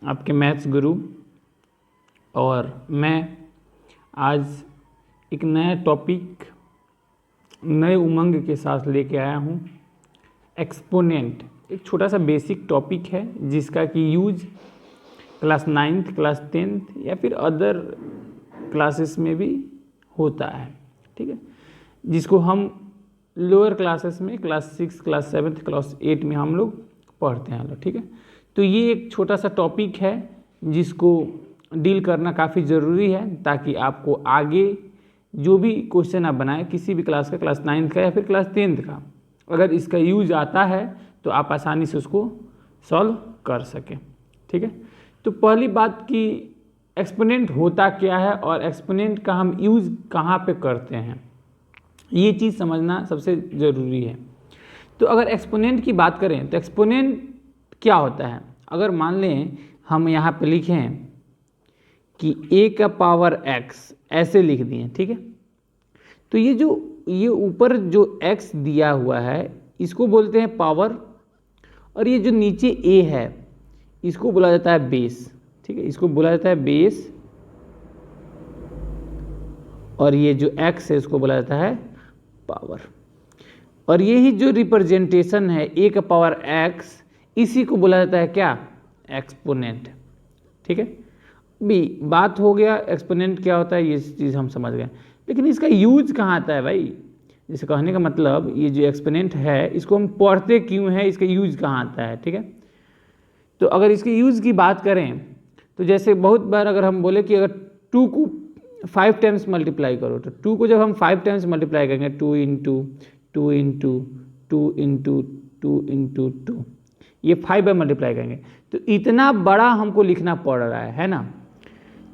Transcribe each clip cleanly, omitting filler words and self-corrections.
आपके मैथ्स गुरु। और मैं आज एक नया टॉपिक नए उमंग के साथ लेके आया हूँ। एक्सपोनेंट एक छोटा सा बेसिक टॉपिक है जिसका कि use class 9th class 10th या फिर अदर क्लासेस में भी होता है, ठीक है, जिसको हम लोअर क्लासेस में क्लास 6 क्लास 7 क्लास 8 में हम लोग पढ़ते हैं, ठीक है। तो ये एक छोटा सा टॉपिक है जिसको डील करना काफ़ी ज़रूरी है ताकि आपको आगे जो भी क्वेश्चन आप बनाएं किसी भी क्लास का, क्लास 9th का या फिर क्लास 10th का, अगर इसका यूज आता है तो आप आसानी से उसको सॉल्व कर सकें, ठीक है। तो पहली बात कि एक्सपोनेंट होता क्या है और एक्सपोनेंट का हम यूज़ कहाँ पे करते हैं, ये चीज़ समझना सबसे ज़रूरी है। तो अगर एक्सपोनेंट की बात करें तो एक्सपोनेंट क्या होता है। अगर मान लें हम यहाँ पे लिखें कि a का पावर x ऐसे लिख दिए, ठीक है, तो ये ऊपर जो x दिया हुआ है इसको बोलते हैं पावर, और ये जो नीचे a है इसको बोला जाता है बेस, ठीक है, इसको बोला जाता है बेस, और ये जो x है इसको बोला जाता है पावर। और यही जो रिप्रेजेंटेशन है a का पावर x, इसी को बोला जाता है क्या, एक्सपोनेंट, ठीक है। भी बात हो गया एक्सपोनेंट क्या होता है, ये चीज़ हम समझ गए, लेकिन इसका यूज कहाँ आता है भाई। जैसे कहने का मतलब ये जो एक्सपोनेंट है इसको हम पढ़ते क्यों है, इसका यूज कहाँ आता है, ठीक है। तो अगर इसके यूज की बात करें तो जैसे बहुत बार अगर हम बोले कि अगर 2 को 5 टाइम्स मल्टीप्लाई करो, तो 2 को जब हम 5 टाइम्स मल्टीप्लाई करेंगे 2 इंटू 2 इंटू 2 इंटू 2 इंटू 2, ये 5 बार मल्टीप्लाई करेंगे तो इतना बड़ा हमको लिखना पड़ रहा है ना।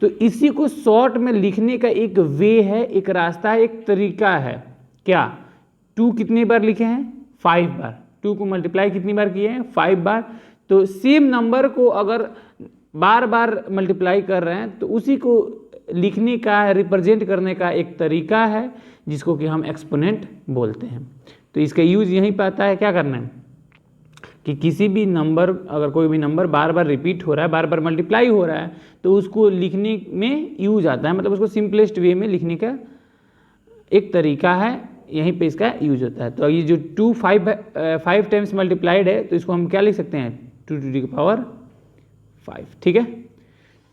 तो इसी को शॉर्ट में लिखने का एक वे है, एक रास्ता है, एक तरीका है। क्या 2 कितनी बार लिखे हैं, 5 बार। 2 को मल्टीप्लाई कितनी बार किए हैं, 5 बार। तो सेम नंबर को अगर बार बार मल्टीप्लाई कर रहे हैं तो उसी को लिखने का, रिप्रेजेंट करने का एक तरीका है जिसको कि हम एक्सपोनेंट बोलते हैं। तो इसका यूज यहीं पे आता है, क्या करना है कि किसी भी नंबर, अगर कोई भी नंबर बार बार रिपीट हो रहा है, बार बार मल्टीप्लाई हो रहा है, तो उसको लिखने में यूज आता है, मतलब उसको सिंपलेस्ट वे में लिखने का एक तरीका है, यहीं पे इसका यूज होता है। तो ये जो 2 5 टाइम्स मल्टीप्लाइड है तो इसको हम क्या लिख सकते हैं, 2 to the power 5, ठीक है।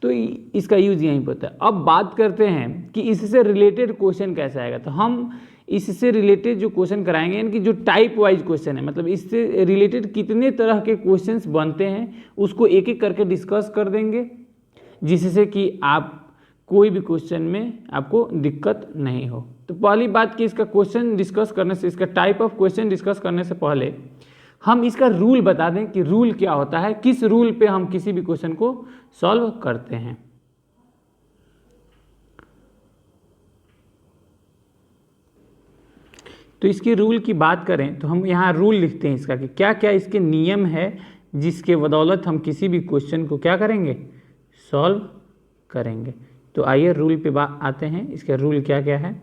तो इसका यूज यहीं पर होता है। अब बात करते हैं कि इससे रिलेटेड क्वेश्चन कैसा आएगा। तो हम इससे रिलेटेड जो क्वेश्चन कराएंगे, यानी कि जो टाइप वाइज क्वेश्चन है, मतलब इससे रिलेटेड कितने तरह के क्वेश्चंस बनते हैं उसको एक एक करके डिस्कस कर देंगे, जिससे कि आप कोई भी क्वेश्चन में आपको दिक्कत नहीं हो। तो पहली बात कि इसका क्वेश्चन डिस्कस करने से, इसका टाइप ऑफ क्वेश्चन डिस्कस करने से पहले हम इसका रूल बता दें कि रूल क्या होता है, किस रूल पे हम किसी भी क्वेश्चन को सॉल्व करते हैं। तो इसके रूल की बात करें तो हम यहाँ रूल लिखते हैं इसका कि क्या क्या इसके नियम है जिसके बदौलत हम किसी भी क्वेश्चन को क्या करेंगे, सॉल्व करेंगे। तो आइए रूल पे आते हैं, इसके रूल क्या क्या है।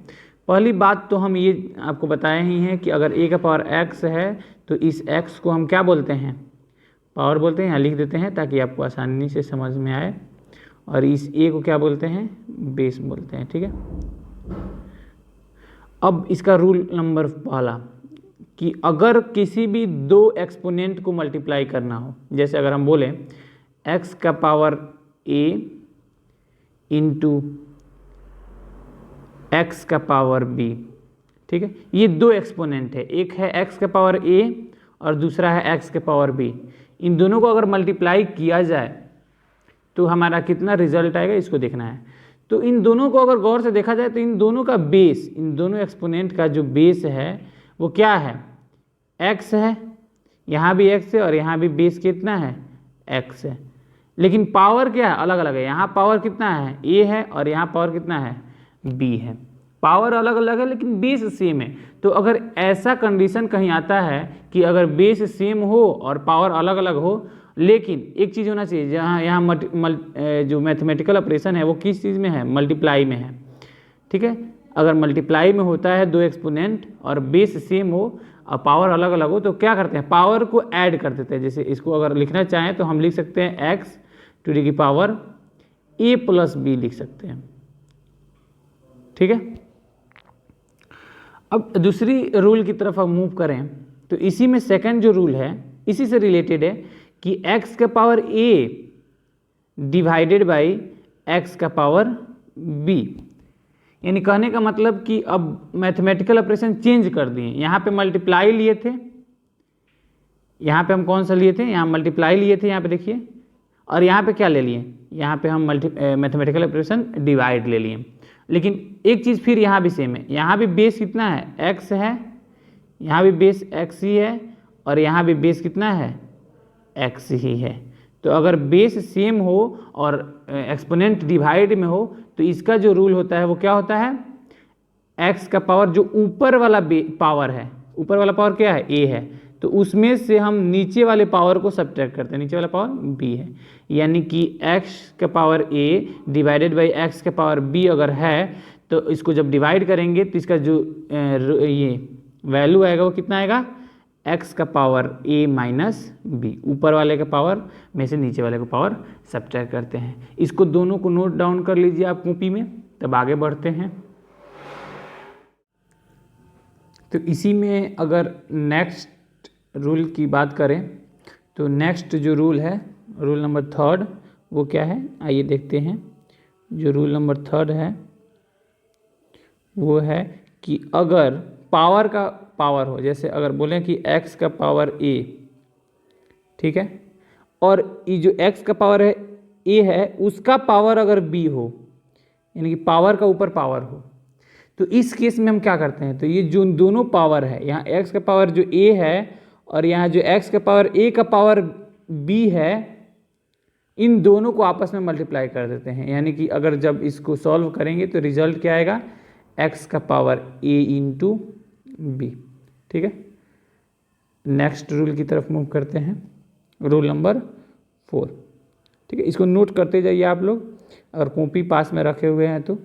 पहली बात तो हम ये आपको बताए ही हैं कि अगर a का पावर x है तो इस x को हम क्या बोलते हैं, पावर बोलते हैं, यहाँ लिख देते हैं ताकि आपको आसानी से समझ में आए। और इस a को क्या बोलते हैं, बेस बोलते हैं, ठीक है। अब इसका रूल नंबर पहला कि अगर किसी भी 2 एक्सपोनेंट को मल्टीप्लाई करना हो, जैसे अगर हम बोलें x का पावर a इंटू x का पावर b, ठीक है, ये 2 एक्सपोनेंट है, एक है x का पावर a और दूसरा है x के पावर b। इन दोनों को अगर मल्टीप्लाई किया जाए तो हमारा कितना रिजल्ट आएगा, इसको देखना है। तो इन दोनों को अगर गौर से देखा जाए तो इन दोनों का बेस, इन दोनों एक्सपोनेंट का जो बेस है वो क्या है, x है, यहाँ भी x है और यहाँ भी बेस कितना है, x है, लेकिन पावर क्या है, अलग अलग है। यहाँ पावर कितना है, a है, और यहाँ पावर कितना है, b है। पावर अलग अलग है लेकिन बेस सेम है। तो अगर ऐसा कंडीशन कहीं आता है कि अगर बेस सेम हो और पावर अलग अलग हो, लेकिन एक चीज़ होना चाहिए, जहाँ यहाँ जो मैथमेटिकल ऑपरेशन है वो किस चीज़ में है, मल्टीप्लाई में है, ठीक है। अगर मल्टीप्लाई में होता है 2 एक्सपोनेंट और बेस सेम हो और पावर अलग अलग हो तो क्या करते हैं, पावर को ऐड कर देते हैं। जैसे इसको अगर लिखना चाहें तो हम लिख सकते हैं x a+b लिख सकते हैं। ठीक है, अब दूसरी रूल की तरफ हम मूव करें तो इसी में सेकंड जो रूल है इसी से रिलेटेड है कि x का power a divided by x का पावर b, यानी कहने का मतलब कि अब मैथमेटिकल ऑपरेशन चेंज कर दिए। यहाँ पे मल्टीप्लाई लिए थे, यहाँ पे हम कौन सा लिए थे, यहाँ मल्टीप्लाई लिए थे, यहाँ पे देखिए, और यहाँ पे क्या ले लिए, यहाँ पे हम मैथमेटिकल ऑपरेशन डिवाइड ले लिए। लेकिन एक चीज़ फिर यहाँ भी सेम है, यहाँ भी बेस कितना है x है, यहाँ भी बेस x ही है, और यहाँ भी बेस कितना है x ही है। तो अगर बेस सेम हो और एक्सपोनेंट डिवाइड में हो तो इसका जो रूल होता है वो क्या होता है, x का पावर जो ऊपर वाला पावर है, ऊपर वाला पावर क्या है a है, तो उसमें से हम नीचे वाले पावर को सब्ट्रैक्ट करते हैं, नीचे वाला पावर b है, यानी कि x का power a divided by x का पावर b अगर है तो इसको जब डिवाइड करेंगे तो इसका जो ये वैल्यू आएगा वो कितना आएगा, x का पावर a माइनस b, ऊपर वाले का पावर में से नीचे वाले को पावर सब्ट्रैक्ट करते हैं। इसको दोनों को नोट डाउन कर लीजिए आप कॉपी में, तब आगे बढ़ते हैं। तो इसी में अगर नेक्स्ट रूल की बात करें तो नेक्स्ट जो रूल है, रूल नंबर थर्ड, वो क्या है आइए देखते हैं। जो रूल नंबर थर्ड है वो है कि अगर पावर का पावर हो, जैसे अगर बोलें कि x का पावर a, ठीक है, और ये जो x का पावर है a है उसका पावर अगर b हो, यानी कि पावर का ऊपर पावर हो, तो इस केस में हम क्या करते हैं, तो ये जो दोनों पावर है, यहाँ x का पावर जो a है और यहाँ जो x का पावर a का पावर b है, इन दोनों को आपस में मल्टीप्लाई कर देते हैं। यानी कि अगर जब इसको सॉल्व करेंगे तो रिजल्ट क्या आएगा, x का पावर a इंटू b। ठीक है, नेक्स्ट रूल की तरफ मूव करते हैं, रूल नंबर 4। ठीक है, इसको नोट करते जाइए आप लोग, अगर कॉपी पास में रखे हुए हैं तो।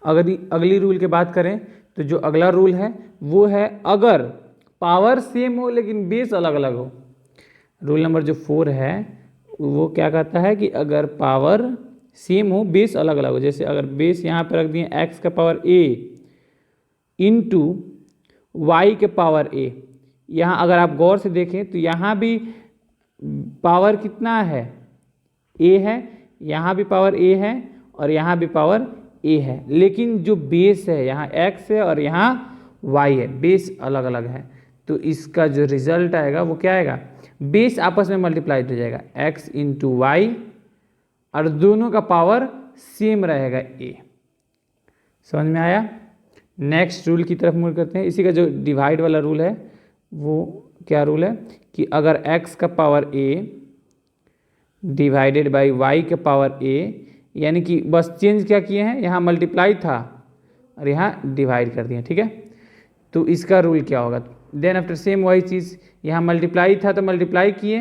अगर अगली रूल की बात करें तो जो अगला रूल है वो है अगर पावर सेम हो लेकिन बेस अलग अलग हो। रूल नंबर जो 4 है वो क्या कहता है कि अगर पावर सेम हो बेस अलग अलग हो, जैसे अगर बेस यहाँ पर रख दिए x का पावर a इंटू वाई के पावर a, यहाँ अगर आप गौर से देखें तो यहाँ भी पावर कितना है a है, यहाँ भी पावर a है और यहाँ भी पावर a है, लेकिन जो बेस है यहाँ x है और यहाँ y है, बेस अलग अलग है। तो इसका जो रिजल्ट आएगा वो क्या आएगा, बेस आपस में मल्टीप्लाई हो जाएगा x इंटू वाई और दोनों का पावर सेम रहेगा a। समझ में आया। नेक्स्ट रूल की तरफ मूव करते हैं। इसी का जो डिवाइड वाला रूल है वो क्या रूल है कि अगर x का power a divided by y का पावर a, यानी कि बस चेंज क्या किए हैं, यहाँ मल्टीप्लाई था और यहाँ डिवाइड कर दिए। ठीक है, तो इसका रूल क्या होगा, देन आफ्टर सेम वही चीज़, यहाँ मल्टीप्लाई था तो मल्टीप्लाई किए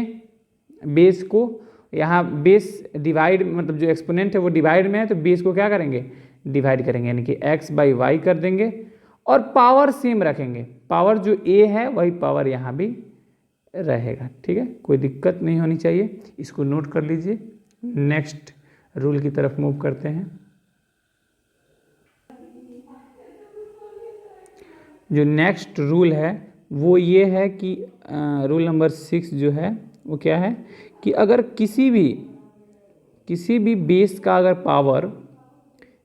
बेस को, यहाँ बेस डिवाइड मतलब जो एक्सपोनेंट है वो डिवाइड में है तो बेस को क्या करेंगे, डिवाइड करेंगे, यानी कि x बाई वाई कर देंगे और पावर सेम रखेंगे, पावर जो a है वही पावर यहाँ भी रहेगा। ठीक है, कोई दिक्कत नहीं होनी चाहिए, इसको नोट कर लीजिए। नेक्स्ट रूल की तरफ मूव करते हैं। जो नेक्स्ट रूल है वो ये है कि रूल नंबर 6 जो है वो क्या है कि अगर किसी भी बेस का अगर पावर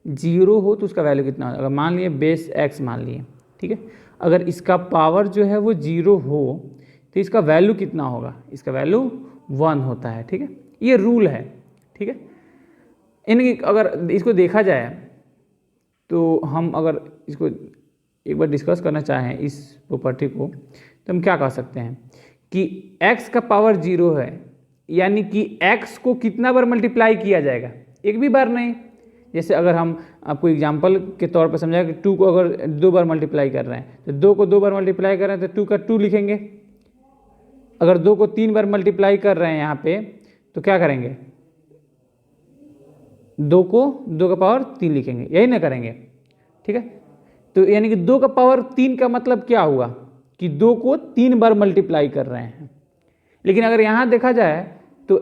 0 हो तो उसका वैल्यू कितना होगा। अगर मान लिए बेस x मान लिए, ठीक है, अगर इसका पावर जो है वो 0 हो तो इसका वैल्यू कितना होगा, इसका वैल्यू 1 होता है। ठीक है, ये रूल है। ठीक है, यानी कि अगर इसको देखा जाए तो हम अगर इसको एक बार डिस्कस करना चाहें इस प्रॉपर्टी को तो हम क्या कह सकते हैं कि x का पावर 0 है, यानी कि x को कितना बार मल्टीप्लाई किया जाएगा, एक भी बार नहीं। जैसे अगर हम आपको एग्जांपल के तौर पर समझाएं कि 2 को अगर 2 बार मल्टीप्लाई कर रहे हैं तो 2 को 2 बार मल्टीप्लाई कर रहे हैं तो 2 का 2 लिखेंगे। अगर 2 को 3 बार मल्टीप्लाई कर रहे हैं यहाँ पे तो क्या करेंगे, 2 को 2 का पावर 3 लिखेंगे, यही ना करेंगे। ठीक है, तो यानी कि 2 का पावर 3 का मतलब क्या हुआ कि 2 को 3 बार मल्टीप्लाई कर रहे हैं। लेकिन अगर यहाँ देखा जाए तो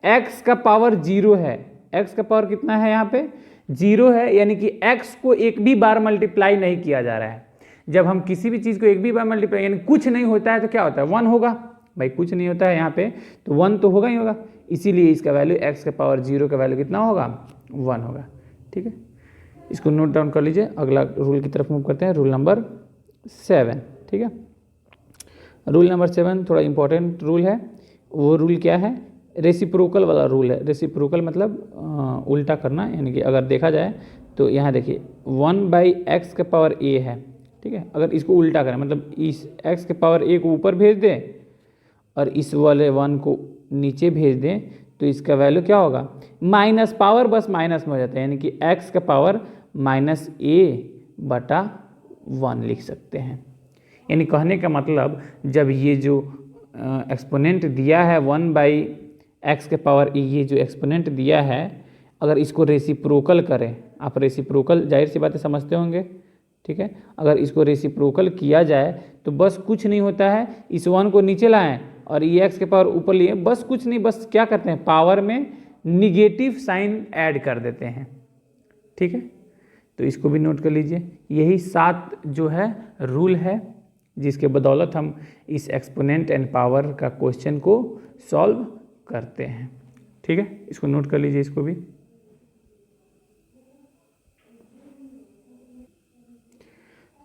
x का पावर 0 है, x का पावर कितना है यहाँ पे 0 है, यानी कि x को एक भी बार मल्टीप्लाई नहीं किया जा रहा है। जब हम किसी भी चीज़ को एक भी बार मल्टीप्लाई यानी कुछ नहीं होता है तो क्या होता है 1 होगा, भाई कुछ नहीं होता है यहाँ पे तो 1 तो होगा ही होगा, इसीलिए इसका वैल्यू x का पावर 0 का वैल्यू कितना होगा 1 होगा। ठीक है, इसको नोट डाउन कर लीजिए। अगला रूल की तरफ मूव करते हैं, रूल नंबर 7। ठीक है, रूल नंबर 7 थोड़ा इंपॉर्टेंट रूल है। वो रूल क्या है, रेसिप्रोकल वाला रूल है। रेसिप्रोकल मतलब उल्टा करना, यानी कि अगर देखा जाए तो यहाँ देखिए 1/x का पावर a है। ठीक है, अगर इसको उल्टा करें मतलब इस x के पावर a को ऊपर भेज दें और इस वाले 1 को नीचे भेज दें तो इसका वैल्यू क्या होगा माइनस, पावर बस माइनस में हो जाता है, यानी कि x का पावर -a/1 लिख सकते हैं। यानी कहने का मतलब जब ये जो एक्सपोनेंट दिया है 1/x के पावर a, ये जो एक्सपोनेंट दिया है अगर इसको रेसिप्रोकल करें, आप रेसिप्रोकल जाहिर सी बातें समझते होंगे। ठीक है, अगर इसको रेसिप्रोकल किया जाए तो बस कुछ नहीं होता है, इस 1 को नीचे लाएं और ये x के पावर ऊपर लिए, बस कुछ नहीं, बस क्या करते हैं पावर में निगेटिव साइन ऐड कर देते हैं। ठीक है, तो इसको भी नोट कर लीजिए। यही 7 जो है रूल है जिसके बदौलत हम इस एक्सपोनेंट एंड पावर का क्वेश्चन को सॉल्व करते हैं। ठीक है, इसको नोट कर लीजिए इसको भी।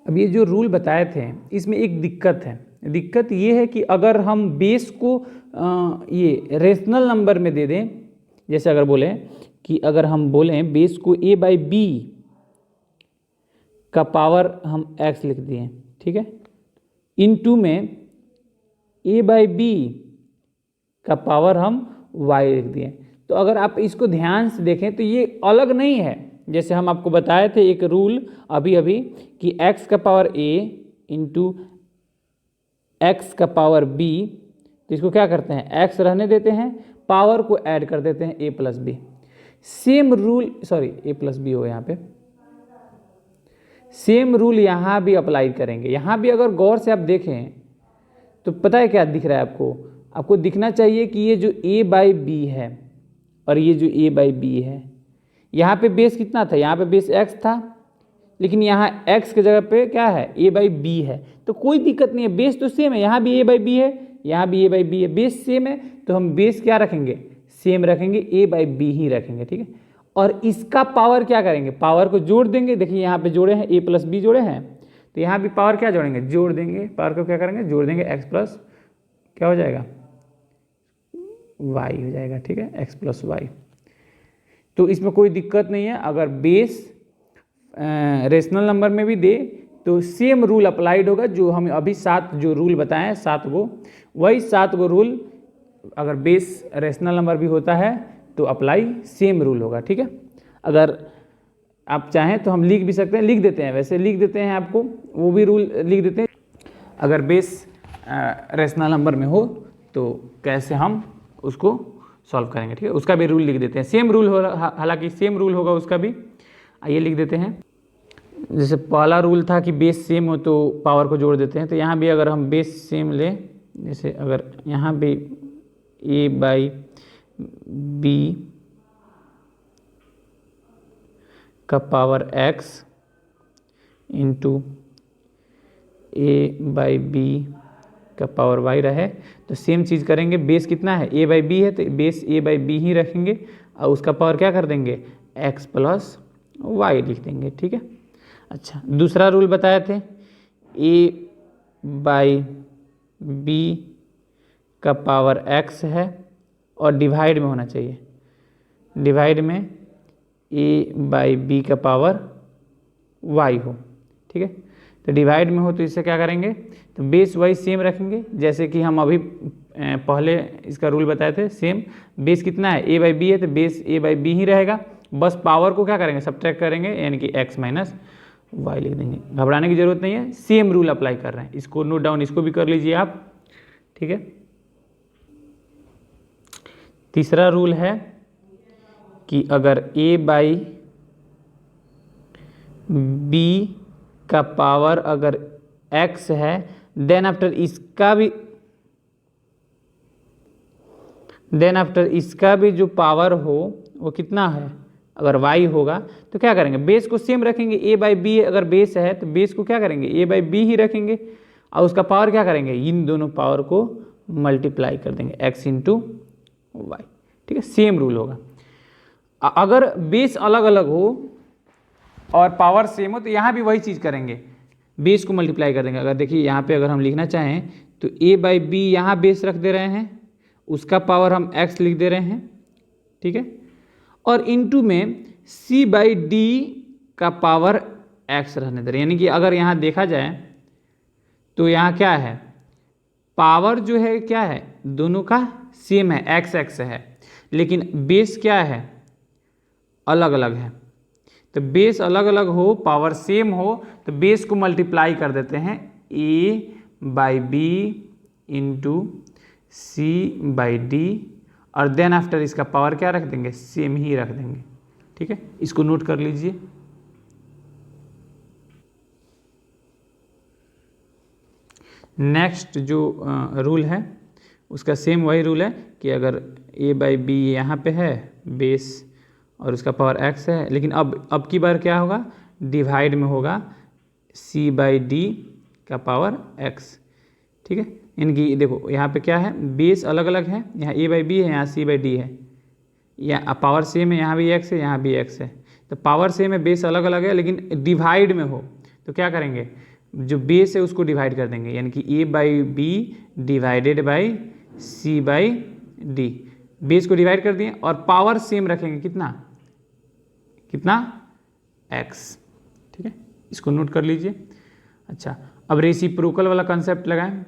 अब ये जो रूल बताए थे इसमें एक दिक्कत है। दिक्कत ये है कि अगर हम बेस को ये रेशनल नंबर में दे दें, जैसे अगर बोलें कि अगर हम बोलें बेस को a/b का पावर हम x लिख दिए, ठीक है, इनटू में a/b का पावर हम y लिख दिए, तो अगर आप इसको ध्यान से देखें तो ये अलग नहीं है। जैसे हम आपको बताए थे एक रूल अभी अभी कि x का पावर a इंटू x का पावर b, तो इसको क्या करते हैं x रहने देते हैं, पावर को ऐड कर देते हैं a+b। Same rule, sorry a+b हो यहाँ पे, सेम रूल यहाँ भी अप्लाई करेंगे। यहाँ भी अगर गौर से आप देखें तो पता है क्या दिख रहा है आपको, आपको दिखना चाहिए कि ये जो a/b है और ये जो a/b है, यहाँ पे बेस कितना था, यहाँ पे बेस x था, लेकिन यहाँ x के जगह पे क्या है a/b है, तो कोई दिक्कत नहीं है, बेस तो सेम है, यहाँ भी a/b है, यहाँ भी a/b है, बेस सेम है, तो हम बेस क्या रखेंगे सेम रखेंगे, a/b ही रखेंगे। ठीक है, और इसका पावर क्या करेंगे, पावर को जोड़ देंगे। देखिए यहाँ पे जोड़े हैं a+b जोड़े हैं, तो यहाँ भी पावर क्या जोड़ेंगे जोड़ देंगे, पावर को क्या करेंगे जोड़ देंगे, x प्लस क्या हो जाएगा y हो जाएगा। ठीक है, x प्लस वाई, तो इसमें कोई दिक्कत नहीं है। अगर बेस रेशनल नंबर में भी दे तो सेम रूल अप्लाइड होगा, जो हम अभी 7 जो रूल बताएं 7 गो, वही 7 गो रूल अगर बेस रेशनल नंबर भी होता है तो अप्लाई सेम रूल होगा। ठीक है, अगर आप चाहें तो हम लिख भी सकते हैं, लिख देते हैं, वैसे लिख देते हैं, आपको वो भी रूल लिख देते हैं। अगर बेस रेशनल नंबर में हो तो कैसे हम उसको सॉल्व करेंगे। ठीक है, उसका भी रूल लिख देते हैं, सेम रूल हो, हालांकि सेम रूल होगा उसका भी। आइए लिख देते हैं। जैसे पहला रूल था कि बेस सेम हो तो पावर को जोड़ देते हैं, तो यहाँ भी अगर हम बेस सेम लें, जैसे अगर यहाँ भी a/b का पावर x इंटू a/b का पावर y रहे, तो सेम चीज़ करेंगे। बेस कितना है a/b है, तो बेस a/b ही रखेंगे और उसका पावर क्या कर देंगे x प्लस y लिख देंगे। ठीक है, अच्छा दूसरा रूल बताए थे a/b का पावर x है और डिवाइड में होना चाहिए, डिवाइड में a/b का पावर y हो। ठीक है, तो डिवाइड में हो तो इससे क्या करेंगे, तो बेस वाइज सेम रखेंगे, जैसे कि हम अभी पहले इसका रूल बताए थे। सेम बेस कितना है a/b है, तो बेस a/b ही रहेगा, बस पावर को क्या करेंगे सब्ट्रैक्ट करेंगे, यानी कि x माइनस वाई लिख देंगे। घबराने की जरूरत नहीं है, सेम रूल अप्लाई कर रहे हैं। इसको नोट डाउन, इसको भी कर लीजिए आप। ठीक है, तीसरा रूल है कि अगर a/b का पावर अगर x है, देन आफ्टर इसका भी देन आफ्टर इसका भी जो पावर हो वो कितना है, अगर y होगा तो क्या करेंगे, बेस को सेम रखेंगे, a/b अगर बेस है तो बेस को क्या करेंगे, a/b ही रखेंगे और उसका पावर क्या करेंगे, इन दोनों पावर को मल्टीप्लाई कर देंगे x इंटू वाई। ठीक है, सेम रूल होगा। अगर बेस अलग अलग हो और पावर सेम हो तो यहाँ भी वही चीज़ करेंगे, बेस को मल्टीप्लाई कर देंगे। अगर देखिए यहाँ पे अगर हम लिखना चाहें तो a/b यहाँ बेस रख दे रहे हैं, उसका पावर हम x लिख दे रहे हैं, ठीक है, और इनटू में c/d का पावर x रहने दे रहे हैं। यानी कि अगर यहाँ देखा जाए तो यहाँ क्या है, पावर जो है क्या है, दोनों का सेम है, x है, लेकिन बेस क्या है, अलग अलग है। तो बेस अलग अलग हो, पावर सेम हो तो बेस को मल्टीप्लाई कर देते हैं a/b इंटू c/d और देन आफ्टर इसका पावर क्या रख देंगे, सेम ही रख देंगे। ठीक है, इसको नोट कर लीजिए। नेक्स्ट जो रूल है उसका सेम वही रूल है कि अगर a/b यहाँ पे है बेस और उसका पावर x है, लेकिन अब की बार क्या होगा, डिवाइड में होगा c/d का पावर x। ठीक है, इनकी देखो यहाँ पे क्या है, बेस अलग अलग है, यहाँ a/b है, यहाँ c/d है, यहाँ पावर सेम है, यहाँ भी x है, यहाँ भी x है। तो पावर सेम है, बेस अलग अलग है, लेकिन डिवाइड में हो तो क्या करेंगे, जो बेस है उसको डिवाइड कर देंगे, यानी कि a/b divided by c/d। Base को डिवाइड कर दिए और पावर सेम रखेंगे, कितना कितना x। ठीक है, इसको नोट कर लीजिए। अच्छा, अब रेसिप्रोकल वाला कंसेप्ट लगाएं।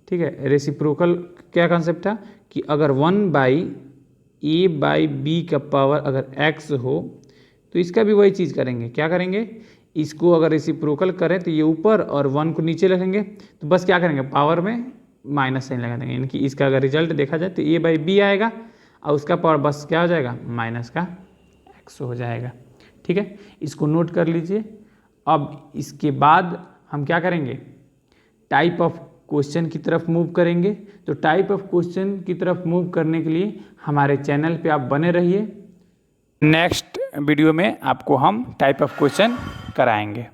ठीक है, रेसिप्रोकल क्या कंसेप्ट था कि अगर 1/a/b का पावर अगर x हो तो इसका भी वही चीज़ करेंगे, क्या करेंगे, इसको अगर रेसिप्रोकल करें तो ये ऊपर और 1 को नीचे रखेंगे, तो बस क्या करेंगे, पावर में माइनस साइन लगा देंगे, यानी कि इसका अगर रिजल्ट देखा जाए तो a/b आएगा और उसका पावर बस क्या हो जाएगा, माइनस का x हो जाएगा। ठीक है, इसको नोट कर लीजिए। अब इसके बाद हम क्या करेंगे, टाइप ऑफ क्वेश्चन की तरफ मूव करेंगे। तो टाइप ऑफ क्वेश्चन की तरफ मूव करने के लिए हमारे चैनल पे आप बने रहिए। नेक्स्ट वीडियो में आपको हम टाइप ऑफ क्वेश्चन कराएंगे।